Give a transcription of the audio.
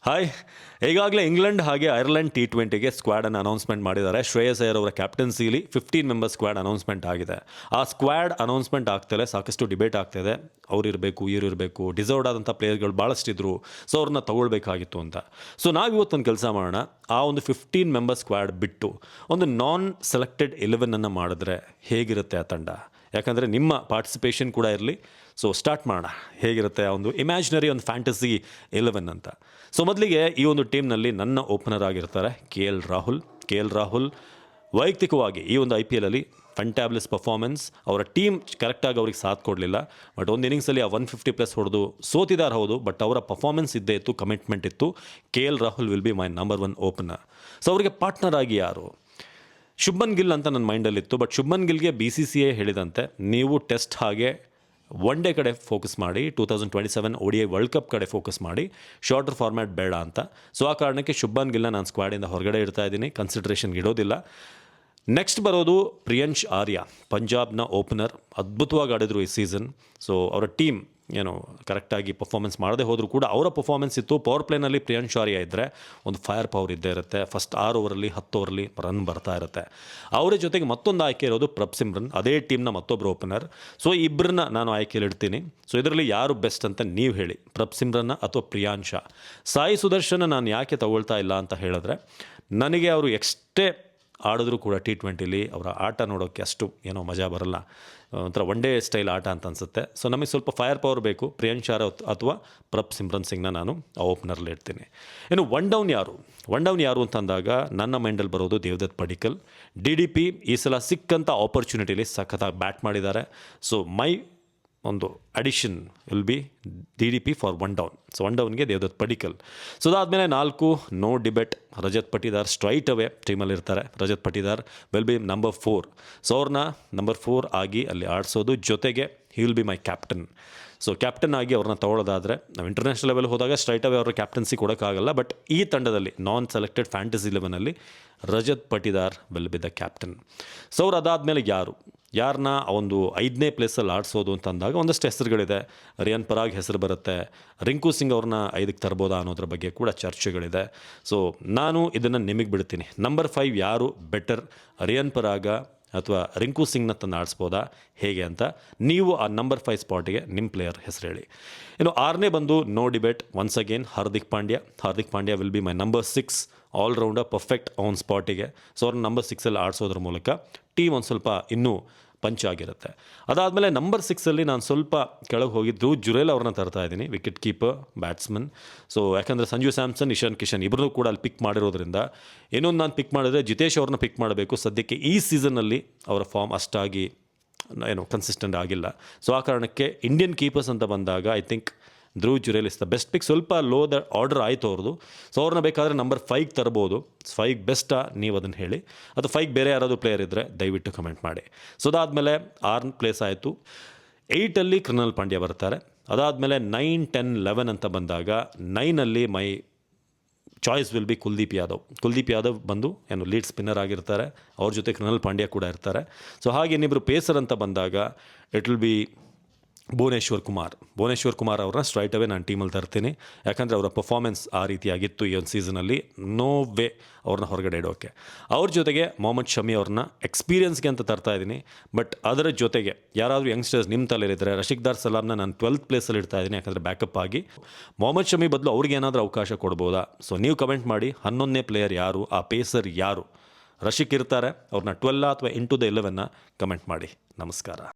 Hi. ಈಗಾಗಲೇ England ಹಾಗೆ Ireland T20ಗೆ ಸ್ಕ್ವಾಡನ್ನು announcement ಮಾಡಿದ್ದಾರೆ. ಶ್ರೇಯಸ್ ಅಯ್ಯರ್ ಅವರ ಕ್ಯಾಪ್ಟನ್ಸಿಲಿ 15 ಮೆಂಬರ್ ಸ್ಕ್ವಾಡ್ ಅನೌನ್ಸ್ಮೆಂಟ್ ಆಗಿದೆ. ಆ ಸ್ಕ್ವಾಡ್ ಅನೌನ್ಸ್ಮೆಂಟ್ ಆಗ್ತಲೇ ಸಾಕಷ್ಟು ಡಿಬೇಟ್ ಆಗ್ತಿದೆ. ಅವರಿರಬೇಕು, ಇರಬೇಕು, ಡಿಸರ್ವ್ಡ್ ಆದಂಥ ಪ್ಲೇಯರ್ಗಳು ಭಾಳಷ್ಟಿದ್ರು, ಸೊ ಅವ್ರನ್ನ ತಗೊಳ್ಬೇಕಾಗಿತ್ತು ಅಂತ. ಸೊ ನಾವು ಇವತ್ತೊಂದು ಕೆಲಸ ಮಾಡೋಣ, ಆ ಒಂದು 15 ಮೆಂಬರ್ ಸ್ಕ್ವಾಡ್ ಬಿಟ್ಟು ಒಂದು ನಾನ್ ಸೆಲೆಕ್ಟೆಡ್ 11 ಮಾಡಿದ್ರೆ ಹೇಗಿರುತ್ತೆ ಆ ತಂಡ? ಯಾಕಂದರೆ ನಿಮ್ಮ ಪಾರ್ಟಿಸಿಪೇಷನ್ ಕೂಡ ಇರಲಿ. ಸೊ ಸ್ಟಾರ್ಟ್ ಮಾಡೋಣ, ಹೇಗಿರುತ್ತೆ ಆ ಒಂದು ಇಮ್ಯಾಜಿನರಿ ಒಂದು ಫ್ಯಾಂಟಸಿ 11 ಅಂತ. ಸೊ ಮೊದಲಿಗೆ ಈ ಒಂದು ಟೀಮ್ನಲ್ಲಿ ನನ್ನ ಓಪನರ್ ಆಗಿರ್ತಾರೆ KL ರಾಹುಲ್. ವೈಯಕ್ತಿಕವಾಗಿ ಈ ಒಂದು IPLಲ್ಲಿ ಫ್ಯಾಂಟ್ಯಾಬ್ಲಸ್ ಪರ್ಫಾರ್ಮೆನ್ಸ್. ಅವರ ಟೀಮ್ ಕರೆಕ್ಟಾಗಿ ಅವ್ರಿಗೆ ಸಾಥ್ ಕೊಡಲಿಲ್ಲ, ಬಟ್ ಒಂದು ಇನ್ನಿಂಗ್ಸಲ್ಲಿ ಆ 150+ ಹೊಡೆದು ಸೋತಿದ್ದಾರೆ ಹೌದು, ಬಟ್ ಅವರ ಪರ್ಫಾರ್ಮೆನ್ಸ್ ಇದ್ದೇ ಇತ್ತು, ಕಮಿಟ್ಮೆಂಟ್ ಇತ್ತು. KL Rahul will be my number 1 opener. So ಅವರಿಗೆ ಪಾರ್ಟ್ನರ್ ಆಗಿ ಯಾರು? ಶುಭ್ಮನ್ ಗಿಲ್ ಅಂತ ನನ್ನ ಮೈಂಡಲ್ಲಿತ್ತು, ಬಟ್ ಶುಭ್ಮನ್ ಗಿಲ್ಗೆ BCCI ಹೇಳಿದಂತೆ ನೀವು ಟೆಸ್ಟ್ ಹಾಗೆ ಒನ್ ಡೇ ಕಡೆ ಫೋಕಸ್ ಮಾಡಿ, 2027 ODI ವರ್ಲ್ಡ್ ಕಪ್ ಕಡೆ ಫೋಕಸ್ ಮಾಡಿ, ಶಾರ್ಟರ್ ಫಾರ್ಮ್ಯಾಟ್ ಬೇಡ ಅಂತ. ಸೊ ಆ ಕಾರಣಕ್ಕೆ ಶುಭ್ಮನ್ ಗಿಲ್ನ ನಾನು ಸ್ಕ್ವಾಡಿಂದ ಹೊರಗಡೆ ಇಡ್ತಾ ಇದ್ದೀನಿ, ಕನ್ಸಿಡ್ರೇಷನ್ಗೆ ಇಡೋದಿಲ್ಲ. ನೆಕ್ಸ್ಟ್ ಬರೋದು ಪ್ರಿಯಾಂಶ್ ಆರ್ಯ, ಪಂಜಾಬ್ನ ಓಪನರ್. ಅದ್ಭುತವಾಗಿ ಆಡಿದ್ರು ಈ ಸೀಸನ್. ಸೊ ಅವರ ಟೀಮ್ ಕರೆಕ್ಟಾಗಿ ಪರ್ಫಾರ್ಮೆನ್ಸ್ ಮಾಡದೆ ಹೋದರೂ ಕೂಡ ಅವರ ಪರ್ಫಾರ್ಮೆನ್ಸ್ ಇತ್ತು. ಪವರ್ ಪ್ಲೇನಲ್ಲಿ ಪ್ರಿಯಾಂಶ್ ಆರ್ಯ ಇದ್ದರೆ ಒಂದು ಫೈರ್ ಪವರ್ ಇದ್ದೇ ಇರುತ್ತೆ. ಫಸ್ಟ್ 6 ಓವರಲ್ಲಿ 10 ಓವರಲ್ಲಿ ರನ್ ಬರ್ತಾ ಇರುತ್ತೆ. ಅವರ ಜೊತೆಗೆ ಮತ್ತೊಂದು ಆಯ್ಕೆ ಇರೋದು ಪ್ರಭ್ಸಿಮ್ರನ್, ಅದೇ ಟೀಮ್ನ ಮತ್ತೊಬ್ಬರು ಓಪನರ್. ಸೊ ಇಬ್ಬರನ್ನ ನಾನು ಆಯ್ಕೆಯಲ್ಲಿ ಇಡ್ತೀನಿ. ಸೊ ಇದರಲ್ಲಿ ಯಾರು ಬೆಸ್ಟ್ ಅಂತ ನೀವು ಹೇಳಿ, ಪ್ರಭ್ಸಿಮ್ರನ್ನ ಅಥವಾ ಪ್ರಿಯಾಂಶ? ಸಾಯಿ ಸುದರ್ಶನ ನಾನು ಯಾಕೆ ತಗೊಳ್ತಾ ಇಲ್ಲ ಅಂತ ಹೇಳಿದ್ರೆ, ನನಗೆ ಅವರು ಎಷ್ಟೇ ಆಡಿದ್ರೂ ಕೂಡ T20ಲಿ ಅವರ ಆಟ ನೋಡೋಕ್ಕೆ ಅಷ್ಟು ಮಜಾ ಬರಲ್ಲ. ಒಂಥರ ಒನ್ ಡೇ ಸ್ಟೈಲ್ ಆಟ ಅಂತ ಅನಿಸುತ್ತೆ. ಸೊ ನಮಗೆ ಸ್ವಲ್ಪ ಫೈರ್ ಪವರ್ ಬೇಕು. ಪ್ರಿಯಾಂಶ್ ಆರ್ಯ ಅಥವಾ ಪ್ರಭ್ಸಿಮ್ರನ್ ಸಿಂಗ್ನ ನಾನು ಆ ಓಪನರ್ಲಿ ಇಡ್ತೀನಿ. ಇನ್ನು ಒನ್ ಡೌನ್ ಯಾರು ಅಂತ ಅಂದಾಗ ನನ್ನ ಮೈಂಡಲ್ಲಿ ಬರೋದು ದೇವದತ್ ಪಡಿಕ್ಕಲ್. DDP ಈ ಸಲ ಸಿಕ್ಕಂಥ ಆಪರ್ಚುನಿಟಿಲಿ ಸಖತ್ತಾಗಿ ಬ್ಯಾಟ್ ಮಾಡಿದ್ದಾರೆ. ಸೊ ಮೈ ಒಂದು addition will be DDP for one down. So one ಡೌನ್ಗೆ ದೇವದತ್ ಪಡಿಕ್ಕಲ್. ಸೊ ಅದಾದಮೇಲೆ 4 no debate, Rajat Patidar straight away ಟೀಮಲ್ಲಿ ಇರ್ತಾರೆ. Rajat Patidar will be number 4. So ಅವ್ರನ್ನ ನಂಬರ್ 4 ಆಗಿ ಅಲ್ಲಿ ಆಡಿಸೋದು, ಜೊತೆಗೆ he will be my captain. So captain ಆಗಿ ಅವ್ರನ್ನ ತೊಗೊಳ್ಳೋದಾದರೆ, ನಾವು ಇಂಟರ್ನ್ಯಾಷನಲ್ ಲೆವೆಲ್ ಹೋದಾಗ ಸ್ಟ್ರೈಟ್ ಅವೇ ಅವ್ರ ಕ್ಯಾಪ್ಟನ್ಸಿ ಕೊಡೋಕ್ಕಾಗಲ್ಲ, ಬಟ್ ಈ ತಂಡದಲ್ಲಿ ನಾನ್ ಸೆಲೆಕ್ಟೆಡ್ ಫ್ಯಾಂಟಸಿ 11ಅಲ್ಲಿ Rajat Patidar will B the captain. So ಅವ್ರು ಅದಾದಮೇಲೆ ಯಾರನ್ನ ಒಂದು 5ನೇ ಪ್ಲೇಸಲ್ಲಿ ಆಡಿಸೋದು ಅಂತ ಅಂದಾಗ ಒಂದಷ್ಟು ಹೆಸರುಗಳಿದೆ. ರಿಯಾನ್ ಪರಾಗ್ ಹೆಸರು ಬರುತ್ತೆ. ರಿಂಕು ಸಿಂಗ್ ಅವ್ರನ್ನ 5ಕ್ಕೆ ತರ್ಬೋದಾ ಅನ್ನೋದ್ರ ಬಗ್ಗೆ ಕೂಡ ಚರ್ಚೆಗಳಿದೆ. ಸೊ ನಾನು ಇದನ್ನು ನಿಮಗೆ ಬಿಡ್ತೀನಿ. ನಂಬರ್ 5 ಯಾರು ಬೆಟರ್, ರಿಯಾನ್ ಪರಾಗ ಅಥವಾ ರಿಂಕು ಸಿಂಗ್ನ ತಂದು ಆಡಿಸ್ಬೋದಾ ಹೇಗೆ ಅಂತ? ನೀವು ಆ ನಂಬರ್ 5 ಸ್ಪಾಟಿಗೆ ನಿಮ್ಮ ಪ್ಲೇಯರ್ ಹೆಸರು ಹೇಳಿ. ಇನ್ನು 6ನೇ ಬಂದು no debate, once again Hardik Pandya will be my number 6 all-rounder, perfect on ಸ್ಪಾಟಿಗೆ. ಸೊ ಅವ್ರನ್ನ ನಂಬರ್ 6ಅಲ್ಲಿ ಆಡಿಸೋದ್ರ ಮೂಲಕ ಟೀಮ್ ಒಂದು ಸ್ವಲ್ಪ ಇನ್ನೂ ಪಂಚ್ ಆಗಿರುತ್ತೆ. ಅದಾದಮೇಲೆ ನಂಬರ್ 6ಅಲ್ಲಿ ನಾನು ಸ್ವಲ್ಪ ಕೆಳಗೆ ಹೋಗಿದ್ದು ಜುರೇಲ್ ಅವ್ರನ್ನ ತರ್ತಾ ಇದ್ದೀನಿ, ವಿಕೆಟ್ ಕೀಪರ್, ಬ್ಯಾಟ್ಸ್ಮನ್. ಸೊ ಯಾಕಂದರೆ ಸಂಜು ಸ್ಯಾಮ್ಸನ್, ಇಶಾನ್ ಕಿಶನ್ ಇಬ್ಬರನ್ನೂ ಕೂಡ ಅಲ್ಲಿ ಪಿಕ್ ಮಾಡಿರೋದ್ರಿಂದ, ಇನ್ನೊಂದು ನಾನು ಪಿಕ್ ಮಾಡಿದ್ರೆ ಜಿತೇಶ್ ಅವ್ರನ್ನ ಪಿಕ್ ಮಾಡಬೇಕು. ಸದ್ಯಕ್ಕೆ ಈ ಸೀಸನ್ನಲ್ಲಿ ಅವರ ಫಾರ್ಮ್ ಅಷ್ಟಾಗಿ ಕನ್ಸಿಸ್ಟೆಂಟ್ ಆಗಿಲ್ಲ. ಸೊ ಆ ಕಾರಣಕ್ಕೆ ಇಂಡಿಯನ್ ಕೀಪರ್ಸ್ ಅಂತ ಬಂದಾಗ I think Dhruv Jurel is the best pick. ಸ್ವಲ್ಪ ಲೋ ದ ಆರ್ಡರ್ ಆಯಿತು ಅವ್ರದ್ದು. ಸೊ ಅವ್ರನ್ನ ಬೇಕಾದರೆ ನಂಬರ್ 5 ತರ್ಬೋದು. 5 ಬೆಸ್ಟಾ ನೀವು ಅದನ್ನು ಹೇಳಿ, ಅಥವಾ 5 ಬೇರೆ ಯಾರಾದರೂ ಪ್ಲೇಯರ್ ಇದ್ದರೆ ದಯವಿಟ್ಟು ಕಮೆಂಟ್ ಮಾಡಿ. ಸೊ ಅದಾದಮೇಲೆ 6ನೇ ಪ್ಲೇಸ್ ಆಯಿತು. 8ಅಲ್ಲಿ ಕೃಣಾಲ್ ಪಾಂಡ್ಯ ಬರ್ತಾರೆ. ಅದಾದಮೇಲೆ 9, 10, 11 ಅಂತ ಬಂದಾಗ 9ಅಲ್ಲಿ my choice will be Kuldeep Yadav ಬಂದು ಲೀಡ್ ಸ್ಪಿನ್ನರ್ ಆಗಿರ್ತಾರೆ. ಅವ್ರ ಜೊತೆ ಕೃಣಾಲ್ ಪಾಂಡ್ಯ ಕೂಡ ಇರ್ತಾರೆ. ಸೊ ಹಾಗೆ ಇನ್ನಿಬ್ಬರು ಪೇಸರ್ ಅಂತ ಬಂದಾಗ it will be Bhuvneshwar Kumar ಅವ್ರನ್ನ ಸ್ಟ್ರೈಟ್ ಅವೇ ನಾನು ಟೀಮಲ್ಲಿ ತರ್ತೀನಿ. ಯಾಕಂದರೆ ಅವರ ಪರ್ಫಾರ್ಮೆನ್ಸ್ ಆ ರೀತಿಯಾಗಿತ್ತು ಈ ಒಂದು ಸೀಸನಲ್ಲಿ. ನೋ ವೇ ಅವ್ರನ್ನ ಹೊರಗಡೆ ಇಡೋಕ್ಕೆ. ಅವ್ರ ಜೊತೆಗೆ ಮೊಹಮ್ಮದ್ ಶಮಿ ಅವ್ರನ್ನ ಎಕ್ಸ್ಪೀರಿಯನ್ಸ್ಗೆ ಅಂತ ತರ್ತಾ ಇದ್ದೀನಿ. ಬಟ್ ಅದರ ಜೊತೆಗೆ ಯಾರಾದರೂ ಯಂಗ್ಸ್ಟರ್ಸ್ ನಿಮ್ಮ ತಲೆಯಲ್ಲಿದ್ದರೆ, ರಶೀಕ್ದಾರ್ ಸಲಾಮ್ನ ನಾನು 12th ಪ್ಲೇಸಲ್ಲಿ ಇಡ್ತಾ ಇದ್ದೀನಿ, ಯಾಕಂದರೆ ಬ್ಯಾಕಪ್ ಆಗಿ. ಮೊಹಮ್ಮದ್ ಶಮಿ ಬದಲು ಅವ್ರಿಗೆ ಏನಾದರೂ ಅವಕಾಶ ಕೊಡ್ಬೋದಾ? ಸೊ ನೀವು ಕಮೆಂಟ್ ಮಾಡಿ. 11ನೇ ಪ್ಲೇಯರ್ ಯಾರು, ಆ ಪೇಸರ್ ಯಾರು? ರಶೀಕ್ ಇರ್ತಾರೆ, ಅವ್ರನ್ನ 12 ಅಥವಾ ಇಂಟು ದ 11 ಕಮೆಂಟ್ ಮಾಡಿ. ನಮಸ್ಕಾರ.